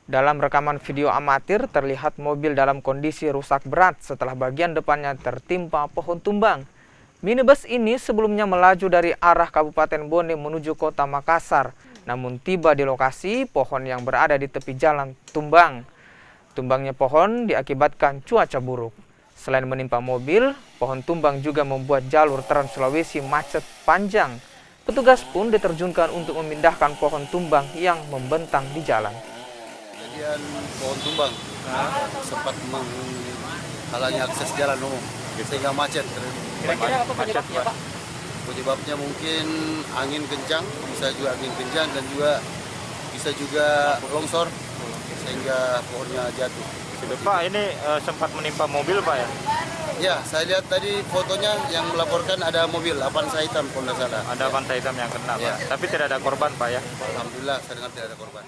Dalam rekaman video amatir, terlihat mobil dalam kondisi rusak berat setelah bagian depannya tertimpa pohon tumbang. Minibus ini sebelumnya melaju dari arah Kabupaten Bone menuju kota Makassar. Namun tiba di lokasi, pohon yang berada di tepi jalan tumbang. Tumbangnya pohon diakibatkan cuaca buruk. Selain menimpa mobil, pohon tumbang juga membuat jalur Trans Sulawesi macet panjang. Petugas pun diterjunkan untuk memindahkan pohon tumbang yang membentang di jalan. Kejadian pohon tumbang sempat menghalangi akses jalan umum sehingga macet. Kira-kira apa penyebabnya, Pak? Penyebabnya mungkin angin kencang, bisa juga angin kencang dan bisa juga longsor sehingga pohonnya jatuh. Pak, ini sempat menimpa mobil, Pak ya? Ya, saya lihat tadi fotonya yang melaporkan ada mobil Avanza hitam kalau tidak salah. Ada Avanza hitam yang kena, Pak. Ya. Tapi tidak ada korban, Pak ya? Alhamdulillah, saya dengar tidak ada korban.